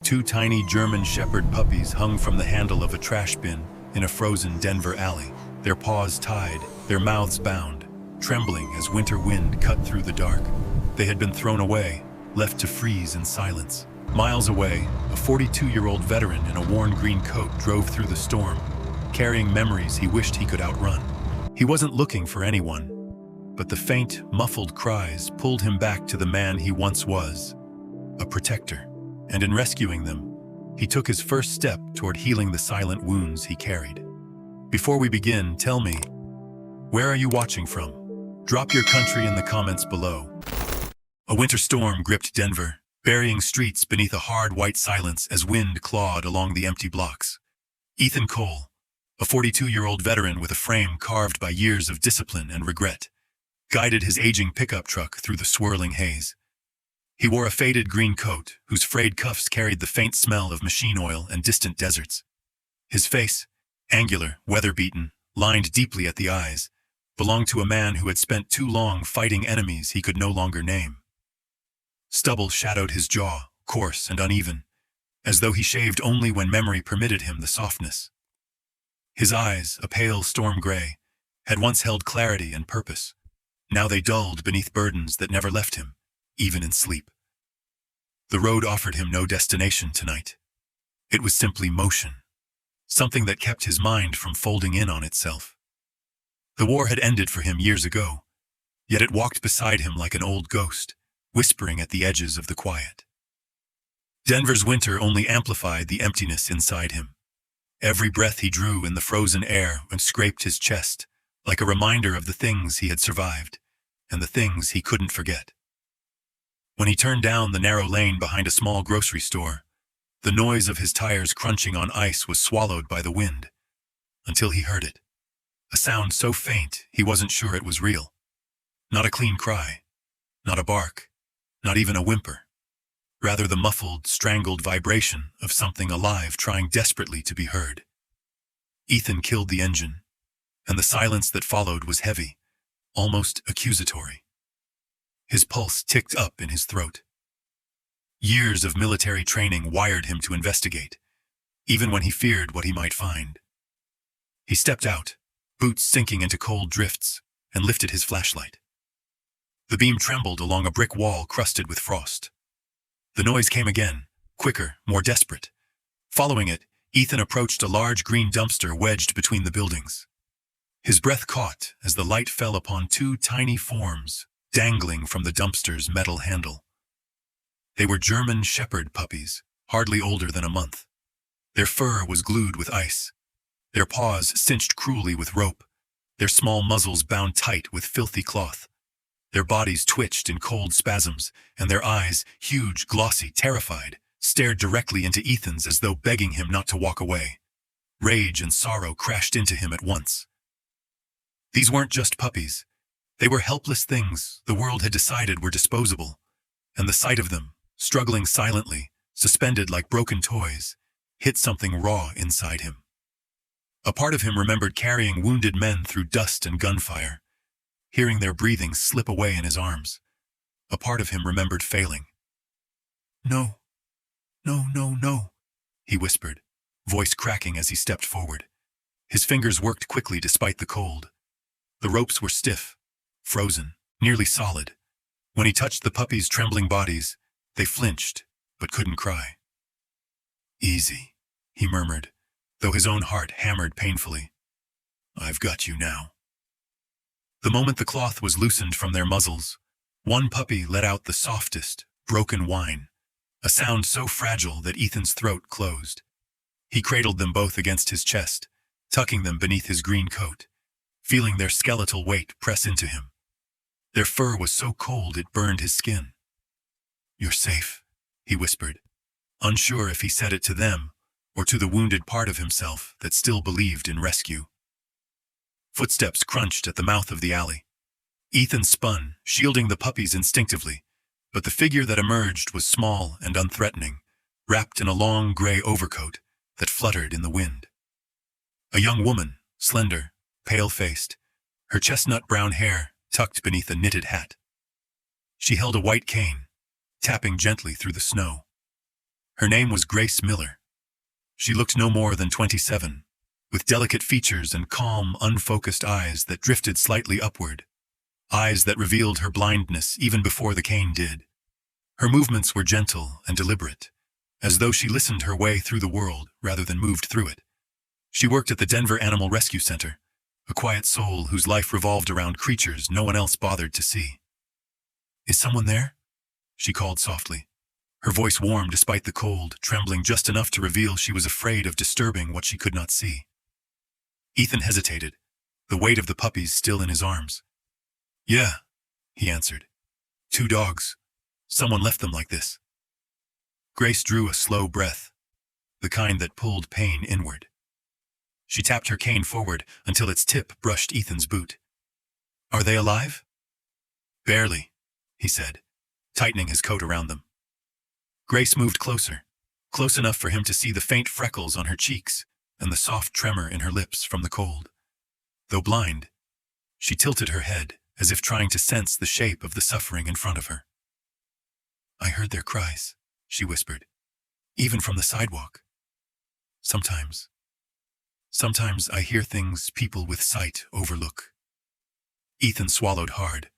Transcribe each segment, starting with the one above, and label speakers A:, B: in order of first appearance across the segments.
A: Two tiny German Shepherd puppies hung from the handle of a trash bin in a frozen Denver alley, their paws tied, their mouths bound, trembling as winter wind cut through the dark. They had been thrown away, left to freeze in silence. Miles away, a 42-year-old veteran in a worn green coat drove through the storm, carrying memories he wished he could outrun. He wasn't looking for anyone, but the faint, muffled cries pulled him back to the man he once was, a protector. And in rescuing them, he took his first step toward healing the silent wounds he carried. Before we begin, tell me, where are you watching from? Drop your country in the comments below. A winter storm gripped Denver, burying streets beneath a hard white silence as wind clawed along the empty blocks. Ethan Cole, a 42-year-old veteran with a frame carved by years of discipline and regret, guided his aging pickup truck through the swirling haze. He wore a faded green coat whose frayed cuffs carried the faint smell of machine oil and distant deserts. His face, angular, weather-beaten, lined deeply at the eyes, belonged to a man who had spent too long fighting enemies he could no longer name. Stubble shadowed his jaw, coarse and uneven, as though he shaved only when memory permitted him the softness. His eyes, a pale storm gray, had once held clarity and purpose. Now they dulled beneath burdens that never left him, even in sleep. The road offered him no destination tonight. It was simply motion, something that kept his mind from folding in on itself. The war had ended for him years ago, yet it walked beside him like an old ghost, whispering at the edges of the quiet. Denver's winter only amplified the emptiness inside him. Every breath he drew in the frozen air and scraped his chest, like a reminder of the things he had survived and the things he couldn't forget. When he turned down the narrow lane behind a small grocery store, the noise of his tires crunching on ice was swallowed by the wind, until he heard it. A sound so faint he wasn't sure it was real. Not a clean cry, not a bark, not even a whimper. Rather the muffled, strangled vibration of something alive trying desperately to be heard. Ethan killed the engine, and the silence that followed was heavy, almost accusatory. His pulse ticked up in his throat. Years of military training wired him to investigate, even when he feared what he might find. He stepped out, boots sinking into cold drifts, and lifted his flashlight. The beam trembled along a brick wall crusted with frost. The noise came again, quicker, more desperate. Following it, Ethan approached a large green dumpster wedged between the buildings. His breath caught as the light fell upon two tiny forms dangling from the dumpster's metal handle. They were German Shepherd puppies, hardly older than a month. Their fur was glued with ice, their paws cinched cruelly with rope, their small muzzles bound tight with filthy cloth. Their bodies twitched in cold spasms, and their eyes, huge, glossy, terrified, stared directly into Ethan's as though begging him not to walk away. Rage and sorrow crashed into him at once. These weren't just puppies. They were helpless things the world had decided were disposable, and the sight of them, struggling silently, suspended like broken toys, hit something raw inside him. A part of him remembered carrying wounded men through dust and gunfire, hearing their breathing slip away in his arms. A part of him remembered failing. "No, no, no, no," he whispered, voice cracking as he stepped forward. His fingers worked quickly despite the cold. The ropes were stiff, frozen, nearly solid. When he touched the puppies' trembling bodies, they flinched, but couldn't cry. "Easy," he murmured, though his own heart hammered painfully. "I've got you now." The moment the cloth was loosened from their muzzles, one puppy let out the softest, broken whine, a sound so fragile that Ethan's throat closed. He cradled them both against his chest, tucking them beneath his green coat, feeling their skeletal weight press into him. Their fur was so cold it burned his skin. "You're safe," he whispered, unsure if he said it to them or to the wounded part of himself that still believed in rescue. Footsteps crunched at the mouth of the alley. Ethan spun, shielding the puppies instinctively, but the figure that emerged was small and unthreatening, wrapped in a long gray overcoat that fluttered in the wind. A young woman, slender, pale-faced, her chestnut brown hair tucked beneath a knitted hat. She held a white cane, tapping gently through the snow. Her name was Grace Miller. She looked no more than 27, with delicate features and calm, unfocused eyes that drifted slightly upward, eyes that revealed her blindness even before the cane did. Her movements were gentle and deliberate, as though she listened her way through the world rather than moved through it. She worked at the Denver Animal Rescue Center, a quiet soul whose life revolved around creatures no one else bothered to see. "Is someone there?" she called softly, her voice warm despite the cold, trembling just enough to reveal she was afraid of disturbing what she could not see. Ethan hesitated, the weight of the puppies still in his arms. "Yeah," he answered. "2 dogs. Someone left them like this." Grace drew a slow breath, the kind that pulled pain inward. She tapped her cane forward until its tip brushed Ethan's boot. "Are they alive?" "Barely," he said, tightening his coat around them. Grace moved closer, close enough for him to see the faint freckles on her cheeks and the soft tremor in her lips from the cold. Though blind, she tilted her head as if trying to sense the shape of the suffering in front of her. "I heard their cries," she whispered, "even from the sidewalk. Sometimes I hear things people with sight overlook." Ethan swallowed hard.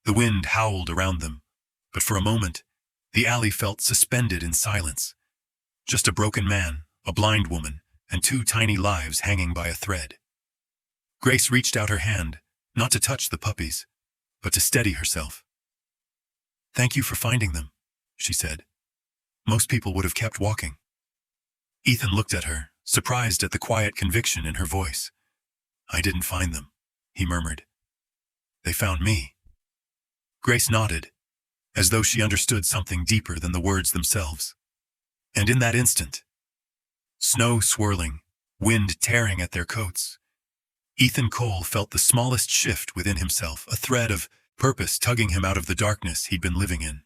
A: The wind howled around them, but for a moment, the alley felt suspended in silence. Just a broken man, a blind woman, and 2 tiny lives hanging by a thread. Grace reached out her hand, not to touch the puppies, but to steady herself. "Thank you for finding them," she said. "Most people would have kept walking." Ethan looked at her, surprised at the quiet conviction in her voice. "I didn't find them," he murmured. "They found me." Grace nodded, as though she understood something deeper than the words themselves. And in that instant, snow swirling, wind tearing at their coats, Ethan Cole felt the smallest shift within himself, a thread of purpose tugging him out of the darkness he'd been living in.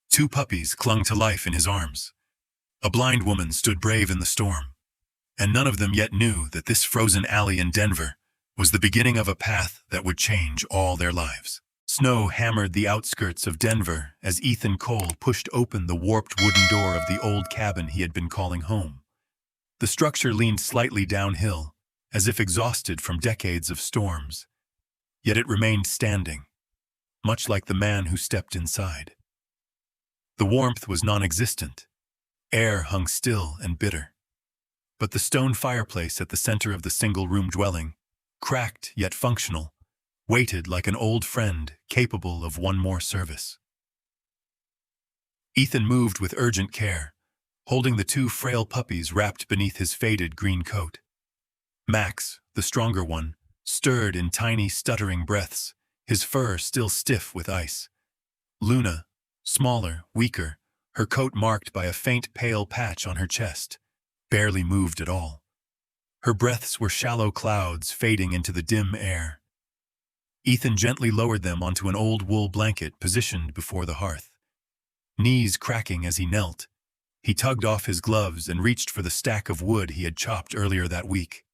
A: 2 puppies clung to life in his arms. A blind woman stood brave in the storm. And none of them yet knew that this frozen alley in Denver was the beginning of a path that would change all their lives. Snow hammered the outskirts of Denver as Ethan Cole pushed open the warped wooden door of the old cabin he had been calling home. The structure leaned slightly downhill, as if exhausted from decades of storms. Yet it remained standing, much like the man who stepped inside. The warmth was non-existent. Air hung still and bitter. But the stone fireplace at the center of the single-room dwelling, cracked yet functional, waited like an old friend capable of one more service. Ethan moved with urgent care, holding the 2 frail puppies wrapped beneath his faded green coat. Max, the stronger one, stirred in tiny, stuttering breaths, his fur still stiff with ice. Luna, smaller, weaker, her coat marked by a faint pale patch on her chest, barely moved at all. Her breaths were shallow clouds fading into the dim air. Ethan gently lowered them onto an old wool blanket positioned before the hearth. Knees cracking as he knelt, he tugged off his gloves and reached for the stack of wood he had chopped earlier that week.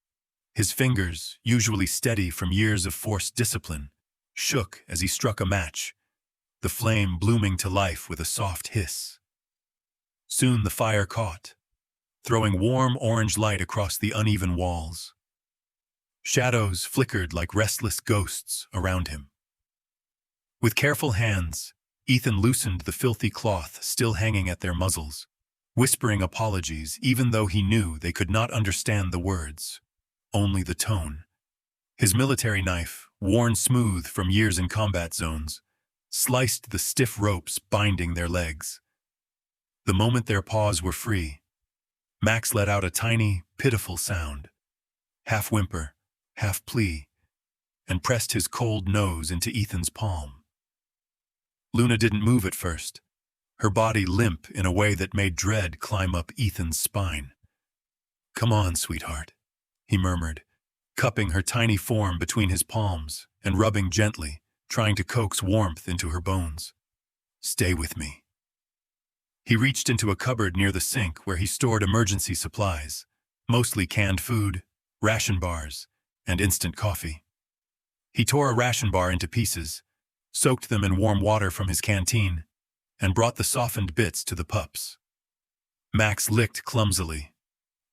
A: His fingers, usually steady from years of forced discipline, shook as he struck a match, the flame blooming to life with a soft hiss. Soon the fire caught, throwing warm orange light across the uneven walls. Shadows flickered like restless ghosts around him. With careful hands, Ethan loosened the filthy cloth still hanging at their muzzles, whispering apologies even though he knew they could not understand the words, only the tone. His military knife, worn smooth from years in combat zones, sliced the stiff ropes binding their legs. The moment their paws were free, Max let out a tiny, pitiful sound, half whimper, half plea, and pressed his cold nose into Ethan's palm. Luna didn't move at first, her body limp in a way that made dread climb up Ethan's spine. "Come on, sweetheart," he murmured, cupping her tiny form between his palms and rubbing gently, trying to coax warmth into her bones. "Stay with me." He reached into a cupboard near the sink where he stored emergency supplies, mostly canned food, ration bars, and instant coffee. He tore a ration bar into pieces, soaked them in warm water from his canteen, and brought the softened bits to the pups. Max licked clumsily,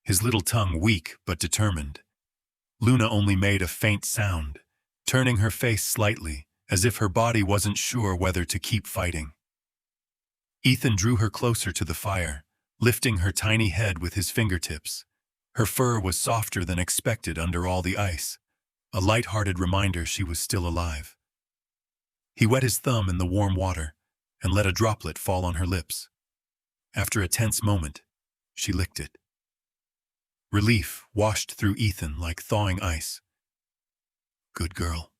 A: his little tongue weak but determined. Luna only made a faint sound, turning her face slightly, as if her body wasn't sure whether to keep fighting. Ethan drew her closer to the fire, lifting her tiny head with his fingertips. Her fur was softer than expected under all the ice, a light-hearted reminder she was still alive. He wet his thumb in the warm water and let a droplet fall on her lips. After a tense moment, she licked it. Relief washed through Ethan like thawing ice. "Good girl,"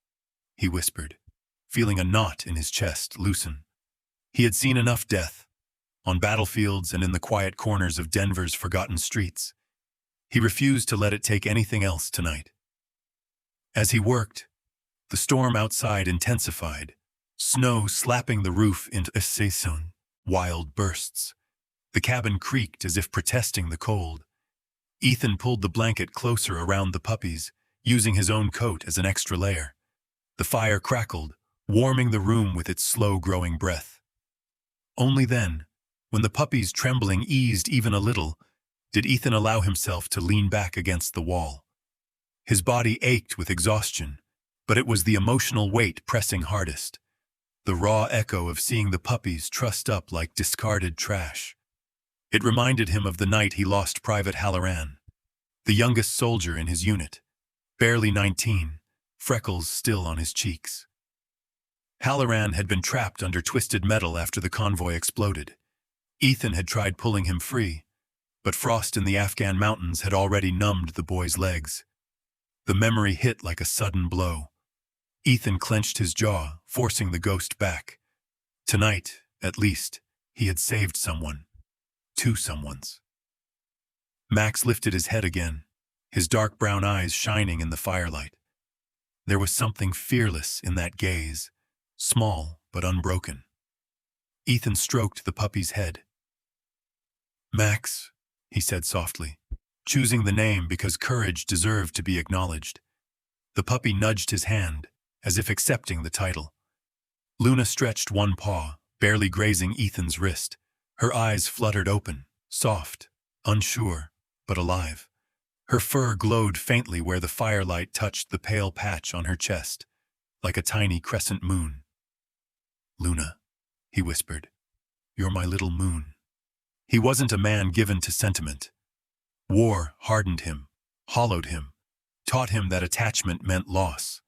A: he whispered, feeling a knot in his chest loosen. He had seen enough death, on battlefields and in the quiet corners of Denver's forgotten streets. He refused to let it take anything else tonight. As he worked, the storm outside intensified, snow slapping the roof into a saison, wild bursts. The cabin creaked as if protesting the cold. Ethan pulled the blanket closer around the puppies, using his own coat as an extra layer. The fire crackled, warming the room with its slow-growing breath. Only then, when the puppies' trembling eased even a little, did Ethan allow himself to lean back against the wall. His body ached with exhaustion, but it was the emotional weight pressing hardest. The raw echo of seeing the puppies trussed up like discarded trash. It reminded him of the night he lost Private Halloran, the youngest soldier in his unit, barely 19, freckles still on his cheeks. Halloran had been trapped under twisted metal after the convoy exploded. Ethan had tried pulling him free, but frost in the Afghan mountains had already numbed the boy's legs. The memory hit like a sudden blow. Ethan clenched his jaw, forcing the ghost back. Tonight, at least, he had saved someone. Two someones. Max lifted his head again, his dark brown eyes shining in the firelight. There was something fearless in that gaze, small but unbroken. Ethan stroked the puppy's head. "Max," he said softly, choosing the name because courage deserved to be acknowledged. The puppy nudged his hand, as if accepting the title. Luna stretched one paw, barely grazing Ethan's wrist. Her eyes fluttered open, soft, unsure, but alive. Her fur glowed faintly where the firelight touched the pale patch on her chest, like a tiny crescent moon. "Luna," he whispered, "you're my little moon." He wasn't a man given to sentiment. War hardened him, hollowed him, taught him that attachment meant loss.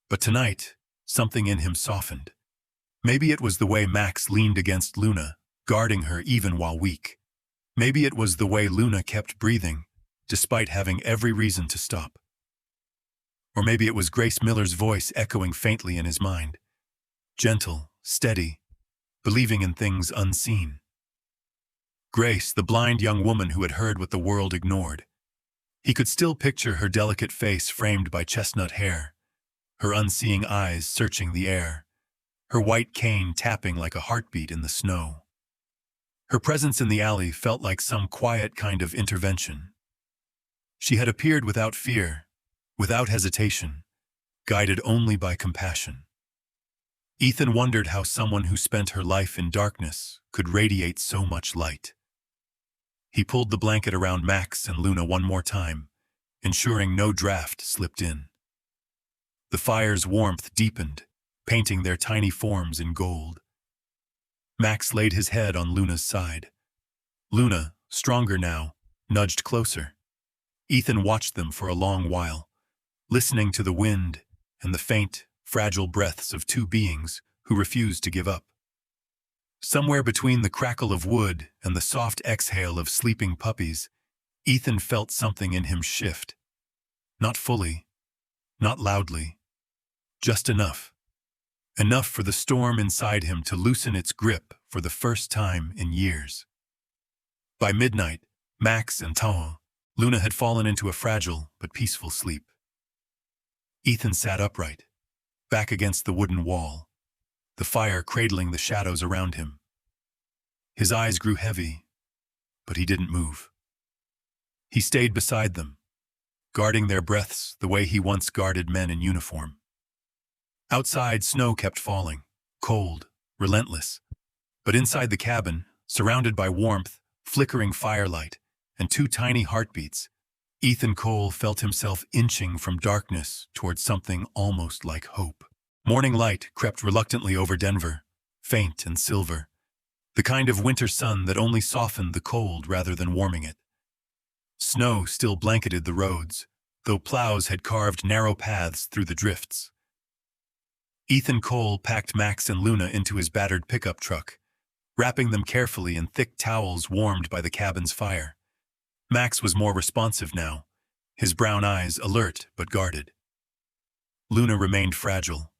A: But tonight, something in him softened. Maybe it was the way Max leaned against Luna, guarding her even while weak. Maybe it was the way Luna kept breathing, despite having every reason to stop. Or maybe it was Grace Miller's voice echoing faintly in his mind. Gentle, steady, believing in things unseen. Grace, the blind young woman who had heard what the world ignored. He could still picture her delicate face framed by chestnut hair, her unseeing eyes searching the air, her white cane tapping like a heartbeat in the snow. Her presence in the alley felt like some quiet kind of intervention. She had appeared without fear, without hesitation, guided only by compassion. Ethan wondered how someone who spent her life in darkness could radiate so much light. He pulled the blanket around Max and Luna one more time, ensuring no draft slipped in. The fire's warmth deepened, painting their tiny forms in gold. Max laid his head on Luna's side. Luna, stronger now, nudged closer. Ethan watched them for a long while, listening to the wind and the faint, fragile breaths of two beings who refused to give up. Somewhere between the crackle of wood and the soft exhale of sleeping puppies, Ethan felt something in him shift. Not fully, not loudly, just enough. Enough for the storm inside him to loosen its grip for the first time in years. By midnight, Max and Tao, Luna had fallen into a fragile but peaceful sleep. Ethan sat upright, back against the wooden wall, the fire cradling the shadows around him. His eyes grew heavy, but he didn't move. He stayed beside them, guarding their breaths the way he once guarded men in uniform. Outside, snow kept falling, cold, relentless. But inside the cabin, surrounded by warmth, flickering firelight, and two tiny heartbeats, Ethan Cole felt himself inching from darkness towards something almost like hope. Morning light crept reluctantly over Denver, faint and silver, the kind of winter sun that only softened the cold rather than warming it. Snow still blanketed the roads, though plows had carved narrow paths through the drifts. Ethan Cole packed Max and Luna into his battered pickup truck, wrapping them carefully in thick towels warmed by the cabin's fire. Max was more responsive now, his brown eyes alert but guarded. Luna remained fragile,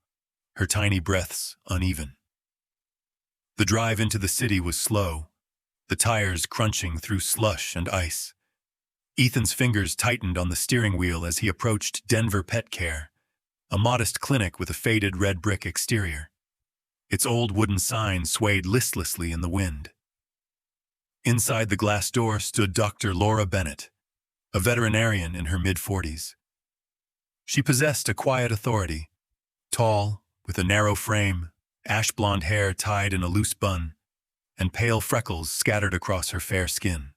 A: her tiny breaths uneven. The drive into the city was slow, the tires crunching through slush and ice. Ethan's fingers tightened on the steering wheel as he approached Denver Pet Care, a modest clinic with a faded red brick exterior. Its old wooden sign swayed listlessly in the wind. Inside the glass door stood Dr. Laura Bennett, a veterinarian in her mid-40s. She possessed a quiet authority, tall, with a narrow frame, ash-blonde hair tied in a loose bun, and pale freckles scattered across her fair skin.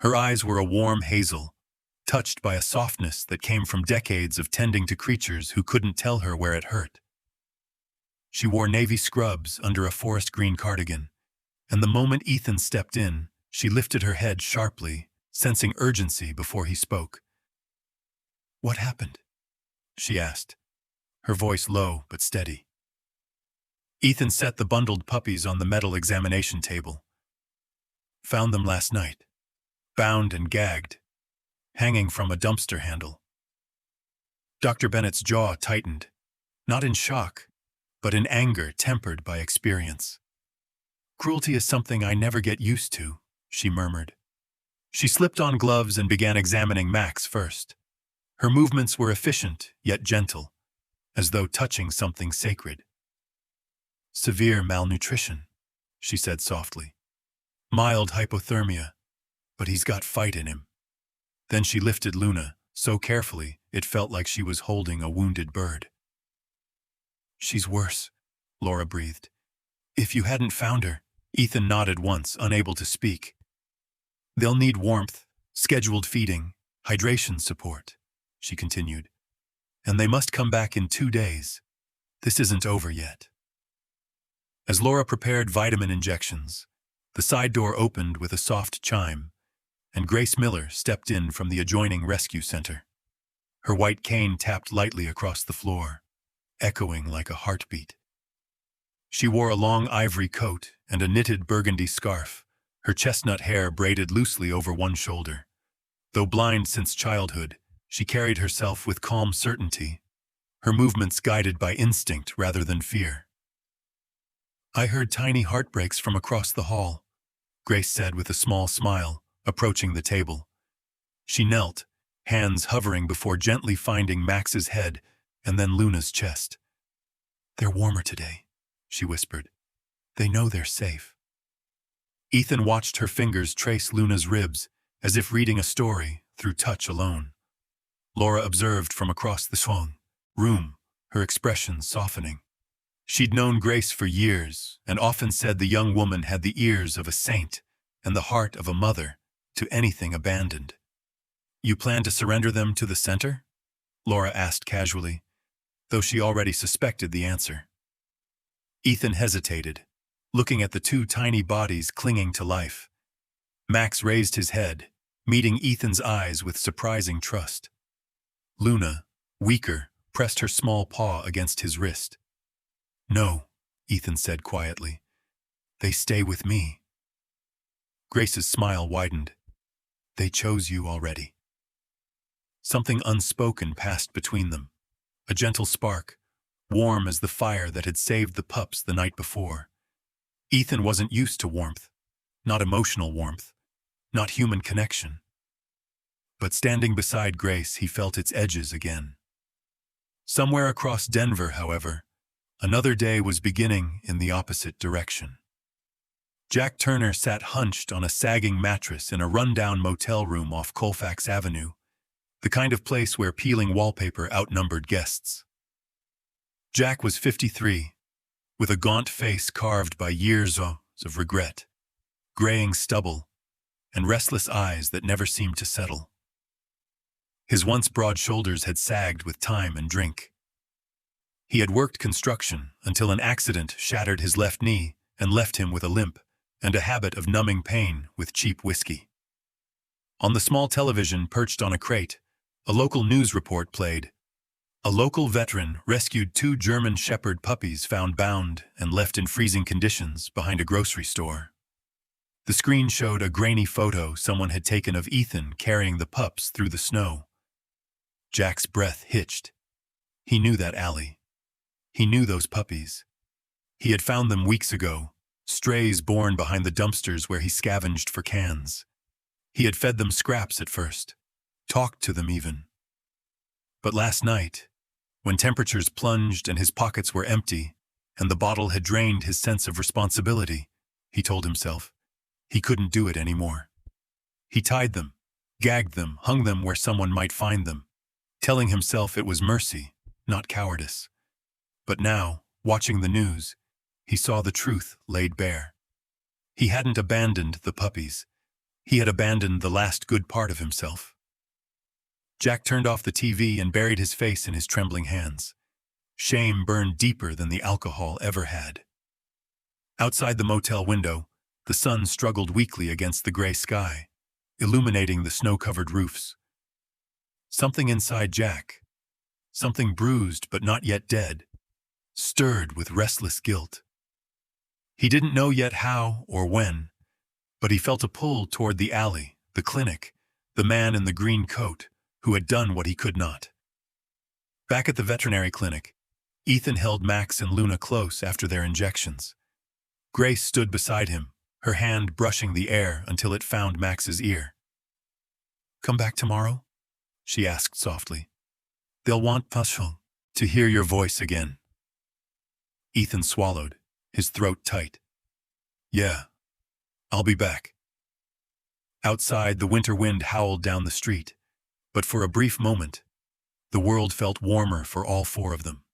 A: Her eyes were a warm hazel, touched by a softness that came from decades of tending to creatures who couldn't tell her where it hurt. She wore navy scrubs under a forest green cardigan, and the moment Ethan stepped in, she lifted her head sharply, sensing urgency before he spoke. "What happened?" she asked, her voice low but steady. Ethan set the bundled puppies on the metal examination table. "Found them last night, bound and gagged, hanging from a dumpster handle." Dr. Bennett's jaw tightened, not in shock, but in anger tempered by experience. "Cruelty is something I never get used to," she murmured. She slipped on gloves and began examining Max first. Her movements were efficient, yet gentle, as though touching something sacred. "Severe malnutrition," she said softly. "Mild hypothermia, but he's got fight in him." Then she lifted Luna, so carefully it felt like she was holding a wounded bird. "She's worse," Laura breathed. "If you hadn't found her..." Ethan nodded once, unable to speak. "They'll need warmth, scheduled feeding, hydration support," she continued. "And they must come back in 2 days. This isn't over yet." As Laura prepared vitamin injections, the side door opened with a soft chime, and Grace Miller stepped in from the adjoining rescue center. Her white cane tapped lightly across the floor, echoing like a heartbeat. She wore a long ivory coat and a knitted burgundy scarf, her chestnut hair braided loosely over one shoulder. Though blind since childhood, she carried herself with calm certainty, her movements guided by instinct rather than fear. "I heard tiny heartbreaks from across the hall," Grace said with a small smile, approaching the table. She knelt, hands hovering before gently finding Max's head and then Luna's chest. "They're warmer today," she whispered. "They know they're safe." Ethan watched her fingers trace Luna's ribs, as if reading a story through touch alone. Laura observed from across the room, her expression softening. She'd known Grace for years, and often said the young woman had the ears of a saint and the heart of a mother to anything abandoned. "You plan to surrender them to the center?" Laura asked casually, though she already suspected the answer. Ethan hesitated, looking at the two tiny bodies clinging to life. Max raised his head, meeting Ethan's eyes with surprising trust. Luna, weaker, pressed her small paw against his wrist. "No," Ethan said quietly. "They stay with me." Grace's smile widened. "They chose you already." Something unspoken passed between them, a gentle spark, warm as the fire that had saved the pups the night before. Ethan wasn't used to warmth, not emotional warmth, not human connection. But standing beside Grace, he felt its edges again. Somewhere across Denver, however, another day was beginning in the opposite direction. Jack Turner sat hunched on a sagging mattress in a rundown motel room off Colfax Avenue, the kind of place where peeling wallpaper outnumbered guests. Jack was 53, with a gaunt face carved by years of regret. graying stubble, and restless eyes that never seemed to settle. His once broad shoulders had sagged with time and drink. He had worked construction until an accident shattered his left knee and left him with a limp and a habit of numbing pain with cheap whiskey. On the small television perched on a crate, a local news report played. A local veteran rescued 2 German Shepherd puppies found bound and left in freezing conditions behind a grocery store. The screen showed a grainy photo someone had taken of Ethan carrying the pups through the snow. Jack's breath hitched. He knew that alley. He knew those puppies. He had found them weeks ago, strays born behind the dumpsters where he scavenged for cans. He had fed them scraps at first, talked to them even. But last night, when temperatures plunged and his pockets were empty, and the bottle had drained his sense of responsibility, he told himself, he couldn't do it anymore. He tied them, gagged them, hung them where someone might find them, telling himself it was mercy, not cowardice. But now, watching the news, he saw the truth laid bare. He hadn't abandoned the puppies. He had abandoned the last good part of himself. Jack turned off the TV and buried his face in his trembling hands. Shame burned deeper than the alcohol ever had. Outside the motel window, the sun struggled weakly against the gray sky, illuminating the snow-covered roofs. Something inside Jack, something bruised but not yet dead, stirred with restless guilt. He didn't know yet how or when, but he felt a pull toward the alley, the clinic, the man in the green coat who had done what he could not. Back at the veterinary clinic, Ethan held Max and Luna close after their injections. Grace stood beside him, her hand brushing the air until it found Max's ear. "Come back tomorrow?" she asked softly. "They'll want Pushel to hear your voice again." Ethan swallowed, his throat tight. "Yeah, I'll be back." Outside, the winter wind howled down the street, but for a brief moment, the world felt warmer for all 4 of them.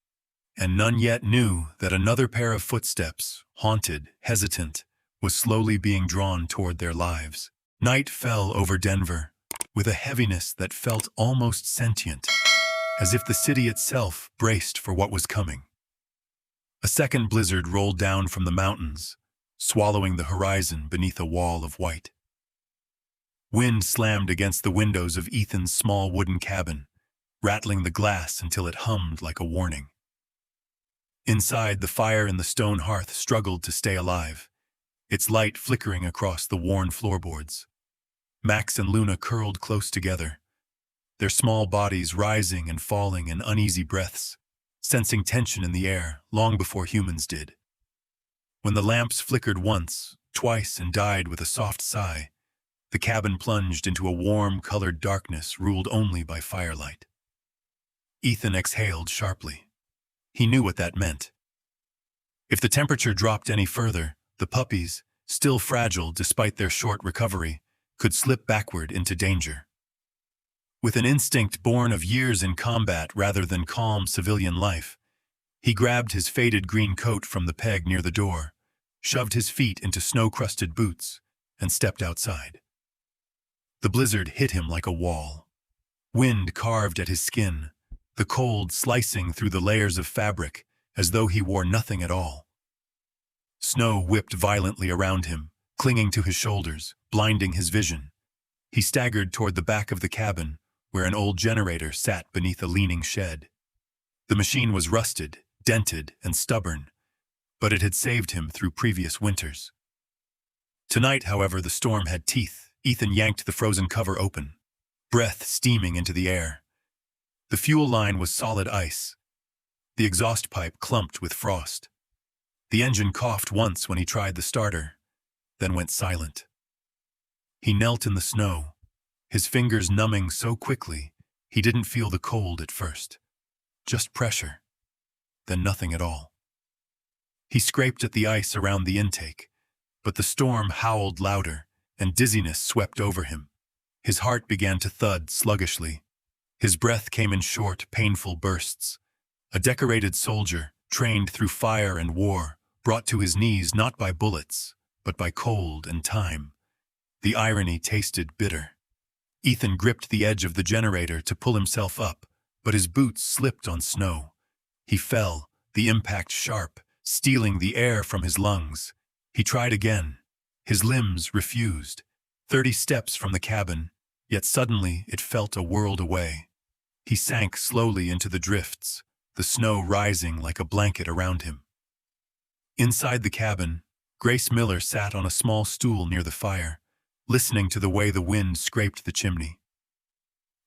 A: And none yet knew that another pair of footsteps, haunted, hesitant, was slowly being drawn toward their lives. Night fell over Denver, with a heaviness that felt almost sentient, as if the city itself braced for what was coming. A second blizzard rolled down from the mountains, swallowing the horizon beneath a wall of white. Wind slammed against the windows of Ethan's small wooden cabin, rattling the glass until it hummed like a warning. Inside, the fire in the stone hearth struggled to stay alive, its light flickering across the worn floorboards. Max and Luna curled close together, their small bodies rising and falling in uneasy breaths, sensing tension in the air long before humans did. When the lamps flickered once, twice, and died with a soft sigh, the cabin plunged into a warm-colored darkness ruled only by firelight. Ethan exhaled sharply. He knew what that meant. If the temperature dropped any further, the puppies, still fragile despite their short recovery, could slip backward into danger. With an instinct born of years in combat rather than calm civilian life, he grabbed his faded green coat from the peg near the door, shoved his feet into snow-crusted boots, and stepped outside. The blizzard hit him like a wall. Wind carved at his skin, the cold slicing through the layers of fabric as though he wore nothing at all. Snow whipped violently around him, clinging to his shoulders, blinding his vision. He staggered toward the back of the cabin, where an old generator sat beneath a leaning shed. The machine was rusted, dented, and stubborn, but it had saved him through previous winters. Tonight, however, the storm had teeth. Ethan yanked the frozen cover open, breath steaming into the air. The fuel line was solid ice. The exhaust pipe clumped with frost. The engine coughed once when he tried the starter, then went silent. He knelt in the snow, his fingers numbing so quickly he didn't feel the cold at first. Just pressure, then nothing at all. He scraped at the ice around the intake, but the storm howled louder, and dizziness swept over him. His heart began to thud sluggishly. His breath came in short, painful bursts. A decorated soldier, trained through fire and war, brought to his knees not by bullets, but by cold and time. The irony tasted bitter. Ethan gripped the edge of the generator to pull himself up, but his boots slipped on snow. He fell, the impact sharp, stealing the air from his lungs. He tried again. His limbs refused. 30 steps from the cabin, yet suddenly it felt a world away. He sank slowly into the drifts, the snow rising like a blanket around him. Inside the cabin, Grace Miller sat on a small stool near the fire, listening to the way the wind scraped the chimney.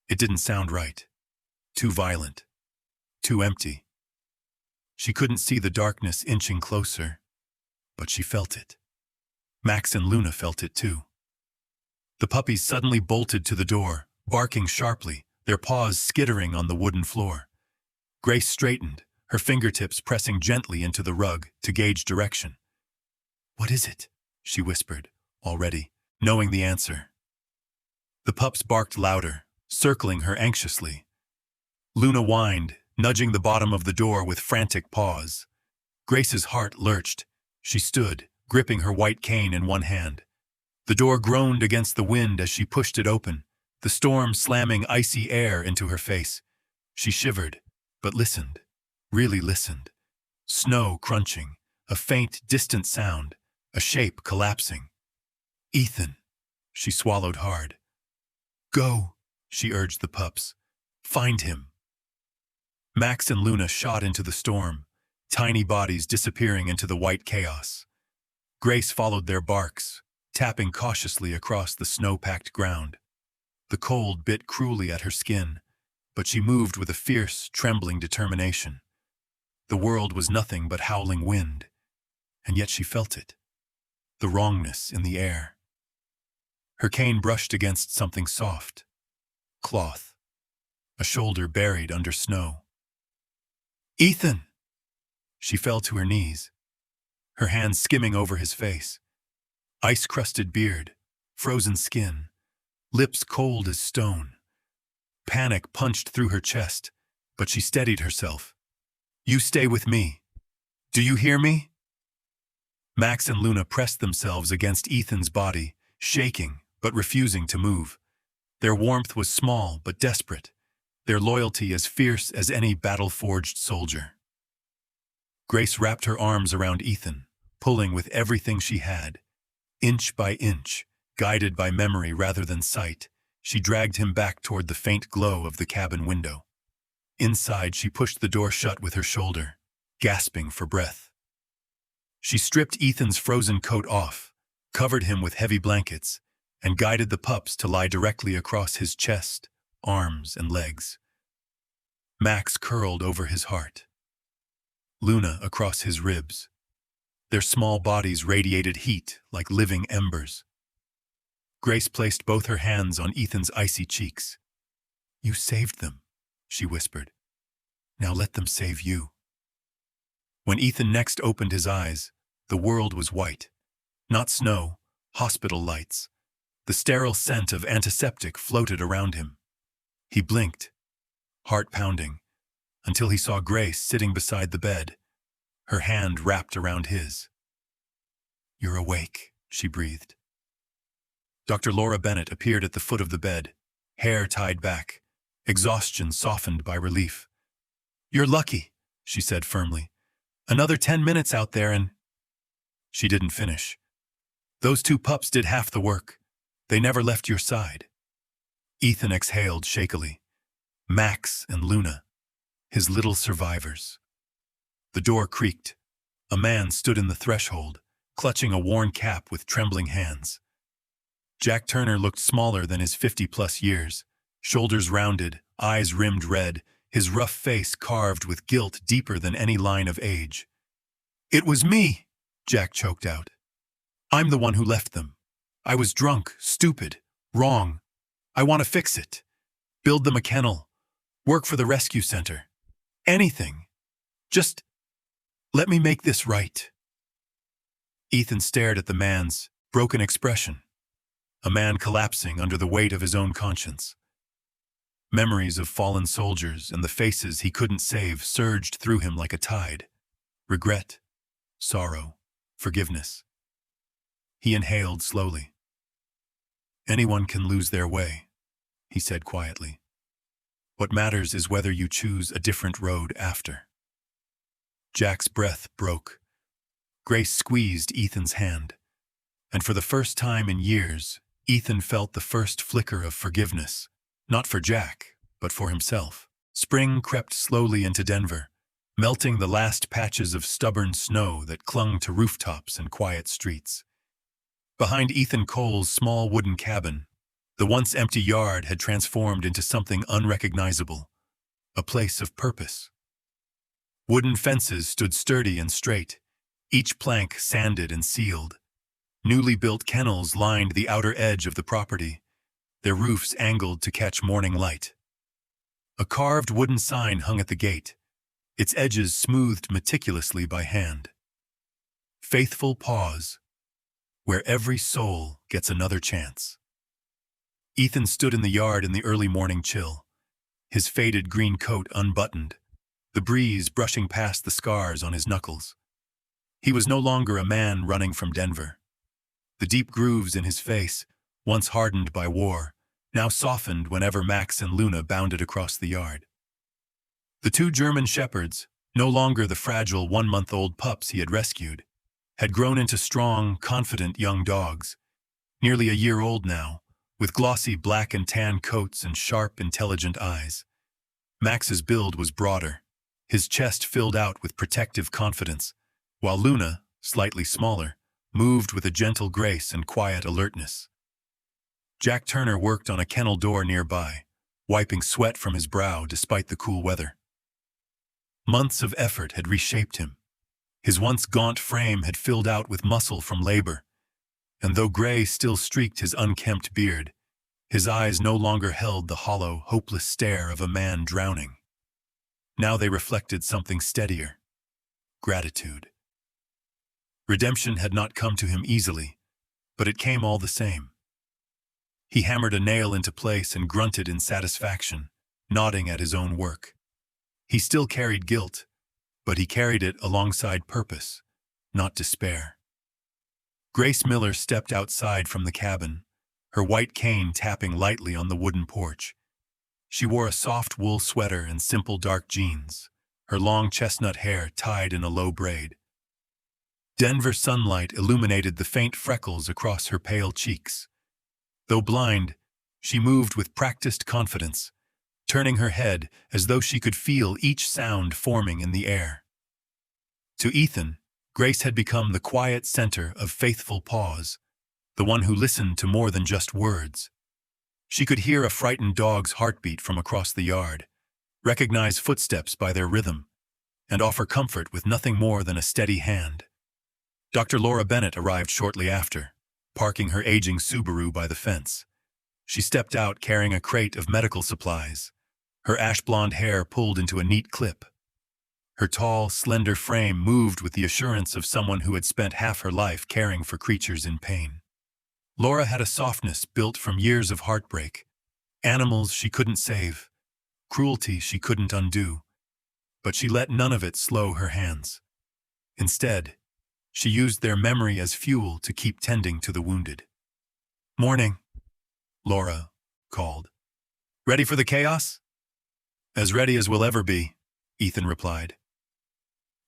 A: It didn't sound right. Too violent. Too empty. She couldn't see the darkness inching closer, but she felt it. Max and Luna felt it too. The puppies suddenly bolted to the door, barking sharply, their paws skittering on the wooden floor. Grace straightened, her fingertips pressing gently into the rug to gauge direction. "What is it?" she whispered, already knowing the answer. The pups barked louder, circling her anxiously. Luna whined, nudging the bottom of the door with frantic paws. Grace's heart lurched. She stood, gripping her white cane in one hand. The door groaned against the wind as she pushed it open, the storm slamming icy air into her face. She shivered, but listened, really listened. Snow crunching, a faint, distant sound, a shape collapsing. "Ethan," she swallowed hard. "Go," she urged the pups. "Find him." Max and Luna shot into the storm, tiny bodies disappearing into the white chaos. Grace followed their barks, tapping cautiously across the snow-packed ground. The cold bit cruelly at her skin, but she moved with a fierce, trembling determination. The world was nothing but howling wind, and yet she felt it. The wrongness in the air. Her cane brushed against something soft. Cloth. A shoulder buried under snow. "Ethan!" She fell to her knees, her hands skimming over his face. Ice-crusted beard, frozen skin, lips cold as stone. Panic punched through her chest, but she steadied herself. "You stay with me. Do you hear me?" Max and Luna pressed themselves against Ethan's body, shaking but refusing to move. Their warmth was small but desperate, their loyalty as fierce as any battle-forged soldier. Grace wrapped her arms around Ethan, pulling with everything she had. Inch by inch, guided by memory rather than sight, she dragged him back toward the faint glow of the cabin window. Inside, she pushed the door shut with her shoulder, gasping for breath. She stripped Ethan's frozen coat off, covered him with heavy blankets, and guided the pups to lie directly across his chest, arms, and legs. Max curled over his heart. Luna across his ribs. Their small bodies radiated heat like living embers. Grace placed both her hands on Ethan's icy cheeks. "You saved them," she whispered. "Now let them save you." When Ethan next opened his eyes, the world was white. Not snow, hospital lights. The sterile scent of antiseptic floated around him. He blinked, heart pounding, until he saw Grace sitting beside the bed, her hand wrapped around his. "You're awake," she breathed. Dr. Laura Bennett appeared at the foot of the bed, hair tied back, exhaustion softened by relief. "You're lucky," she said firmly. "Another 10 minutes out there and—" She didn't finish. "Those 2 pups did half the work. They never left your side." Ethan exhaled shakily. Max and Luna, his little survivors. The door creaked. A man stood in the threshold, clutching a worn cap with trembling hands. Jack Turner looked smaller than his 50-plus years, shoulders rounded, eyes rimmed red, his rough face carved with guilt deeper than any line of age. "It was me," Jack choked out. "I'm the one who left them. I was drunk, stupid, wrong. I want to fix it. Build them a kennel. Work for the rescue center. Anything. Just let me make this right." Ethan stared at the man's broken expression, a man collapsing under the weight of his own conscience. Memories of fallen soldiers and the faces he couldn't save surged through him like a tide. Regret, sorrow, forgiveness. He inhaled slowly. "Anyone can lose their way," he said quietly. "What matters is whether you choose a different road after." Jack's breath broke. Grace squeezed Ethan's hand, and for the first time in years, Ethan felt the first flicker of forgiveness, not for Jack, but for himself. Spring crept slowly into Denver, melting the last patches of stubborn snow that clung to rooftops and quiet streets. Behind Ethan Cole's small wooden cabin, the once empty yard had transformed into something unrecognizable, a place of purpose. Wooden fences stood sturdy and straight, each plank sanded and sealed. Newly built kennels lined the outer edge of the property, their roofs angled to catch morning light. A carved wooden sign hung at the gate, its edges smoothed meticulously by hand. "Faithful Paws, where every soul gets another chance." Ethan stood in the yard in the early morning chill, his faded green coat unbuttoned, the breeze brushing past the scars on his knuckles. He was no longer a man running from Denver. The deep grooves in his face, once hardened by war, now softened whenever Max and Luna bounded across the yard. The two German shepherds, no longer the fragile one-month-old pups he had rescued, had grown into strong, confident young dogs, nearly a year old now, with glossy black and tan coats and sharp, intelligent eyes. Max's build was broader, his chest filled out with protective confidence, while Luna, slightly smaller, moved with a gentle grace and quiet alertness. Jack Turner worked on a kennel door nearby, wiping sweat from his brow despite the cool weather. Months of effort had reshaped him. His once gaunt frame had filled out with muscle from labor, and though gray still streaked his unkempt beard, his eyes no longer held the hollow, hopeless stare of a man drowning. Now they reflected something steadier: gratitude. Redemption had not come to him easily, but it came all the same. He hammered a nail into place and grunted in satisfaction, nodding at his own work. He still carried guilt, but he carried it alongside purpose, not despair. Grace Miller stepped outside from the cabin, her white cane tapping lightly on the wooden porch. She wore a soft wool sweater and simple dark jeans, her long chestnut hair tied in a low braid. Denver sunlight illuminated the faint freckles across her pale cheeks. Though blind, she moved with practiced confidence, turning her head as though she could feel each sound forming in the air. To Ethan, Grace had become the quiet center of Faithful Paws, the one who listened to more than just words. She could hear a frightened dog's heartbeat from across the yard, recognize footsteps by their rhythm, and offer comfort with nothing more than a steady hand. Dr. Laura Bennett arrived shortly after, parking her aging Subaru by the fence. She stepped out carrying a crate of medical supplies, her ash-blonde hair pulled into a neat clip. Her tall, slender frame moved with the assurance of someone who had spent half her life caring for creatures in pain. Laura had a softness built from years of heartbreak, animals she couldn't save, cruelty she couldn't undo, but she let none of it slow her hands. Instead, she used their memory as fuel to keep tending to the wounded. "Morning," Laura called. "Ready for the chaos?" "As ready as we'll ever be," Ethan replied.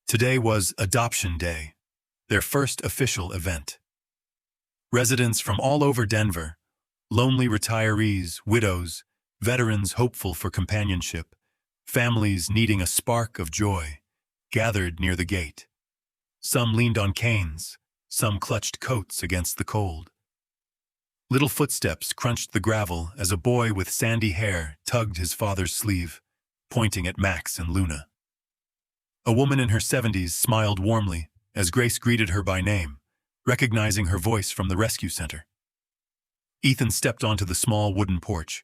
A: Today was Adoption Day, their first official event. Residents from all over Denver, lonely retirees, widows, veterans hopeful for companionship, families needing a spark of joy, gathered near the gate. Some leaned on canes, some clutched coats against the cold. Little footsteps crunched the gravel as a boy with sandy hair tugged his father's sleeve, pointing at Max and Luna. A woman in her 70s smiled warmly as Grace greeted her by name, recognizing her voice from the rescue center. Ethan stepped onto the small wooden porch.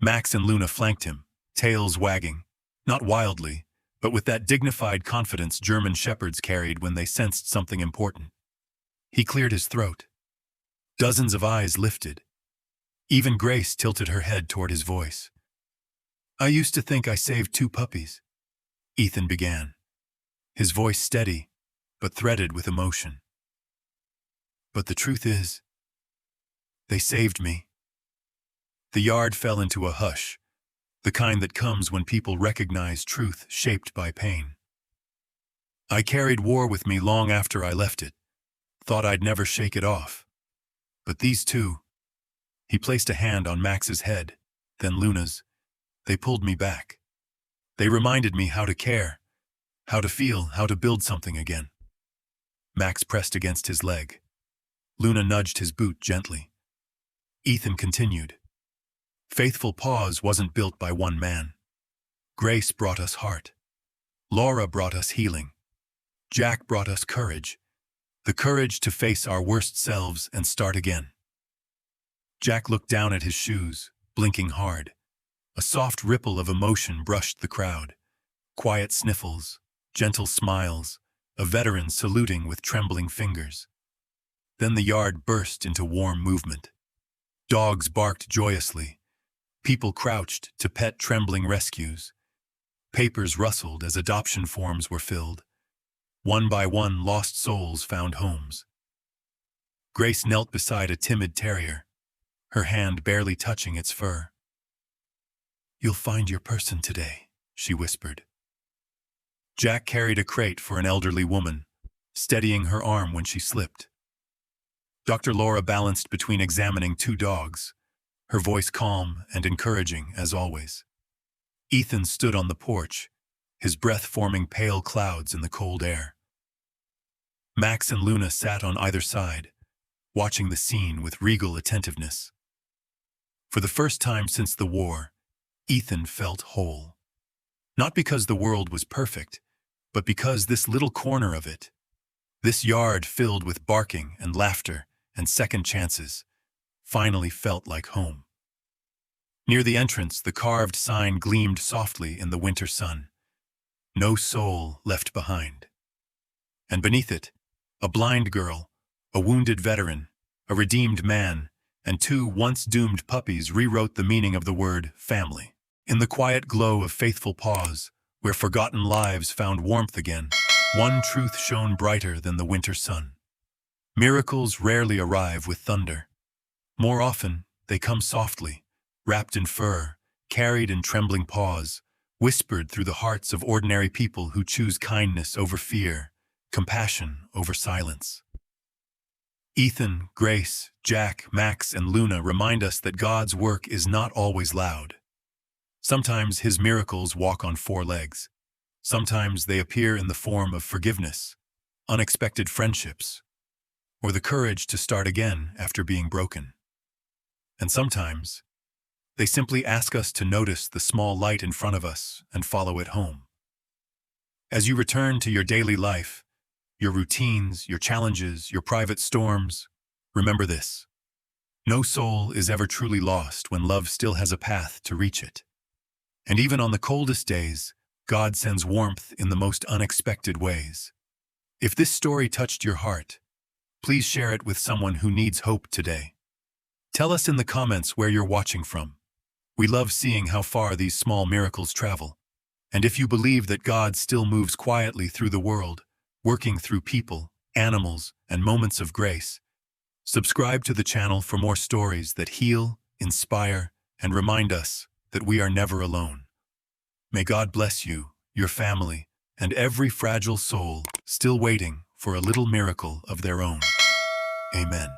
A: Max and Luna flanked him, tails wagging, not wildly, but with that dignified confidence German shepherds carried when they sensed something important. He cleared his throat. Dozens of eyes lifted. Even Grace tilted her head toward his voice. "I used to think I saved 2 puppies," Ethan began, his voice steady, but threaded with emotion. But the truth is, they saved me. The yard fell into a hush, the kind that comes when people recognize truth shaped by pain. I carried war with me long after I left it, thought I'd never shake it off. But these two, he placed a hand on Max's head, then Luna's, they pulled me back. They reminded me how to care, how to feel, how to build something again. Max pressed against his leg. Luna nudged his boot gently. Ethan continued. Faithful Paws wasn't built by one man. Grace brought us heart. Laura brought us healing. Jack brought us courage. The courage to face our worst selves and start again. Jack looked down at his shoes, blinking hard. A soft ripple of emotion brushed the crowd. Quiet sniffles, gentle smiles, a veteran saluting with trembling fingers. Then the yard burst into warm movement. Dogs barked joyously. People crouched to pet trembling rescues. Papers rustled as adoption forms were filled. One by one, lost souls found homes. Grace knelt beside a timid terrier, her hand barely touching its fur. You'll find your person today, she whispered. Jack carried a crate for an elderly woman, steadying her arm when she slipped. Dr. Laura balanced between examining two dogs, her voice calm and encouraging as always. Ethan stood on the porch, his breath forming pale clouds in the cold air. Max and Luna sat on either side, watching the scene with regal attentiveness. For the first time since the war, Ethan felt whole. Not because the world was perfect, but because this little corner of it, this yard filled with barking and laughter and second chances, finally felt like home. Near the entrance, the carved sign gleamed softly in the winter sun. No soul left behind. And beneath it, a blind girl, a wounded veteran, a redeemed man, and two once-doomed puppies rewrote the meaning of the word family. In the quiet glow of faithful paws, where forgotten lives found warmth again, one truth shone brighter than the winter sun. Miracles rarely arrive with thunder. More often, they come softly, wrapped in fur, carried in trembling paws, whispered through the hearts of ordinary people who choose kindness over fear, compassion over silence. Ethan, Grace, Jack, Max, and Luna remind us that God's work is not always loud. Sometimes his miracles walk on four legs. Sometimes they appear in the form of forgiveness, unexpected friendships, or the courage to start again after being broken. And sometimes, they simply ask us to notice the small light in front of us and follow it home. As you return to your daily life, your routines, your challenges, your private storms, remember this. No soul is ever truly lost when love still has a path to reach it. And even on the coldest days, God sends warmth in the most unexpected ways. If this story touched your heart, please share it with someone who needs hope today. Tell us in the comments where you're watching from. We love seeing how far these small miracles travel. And if you believe that God still moves quietly through the world, working through people, animals, and moments of grace, subscribe to the channel for more stories that heal, inspire, and remind us that we are never alone. May God bless you, your family, and every fragile soul still waiting for a little miracle of their own. Amen.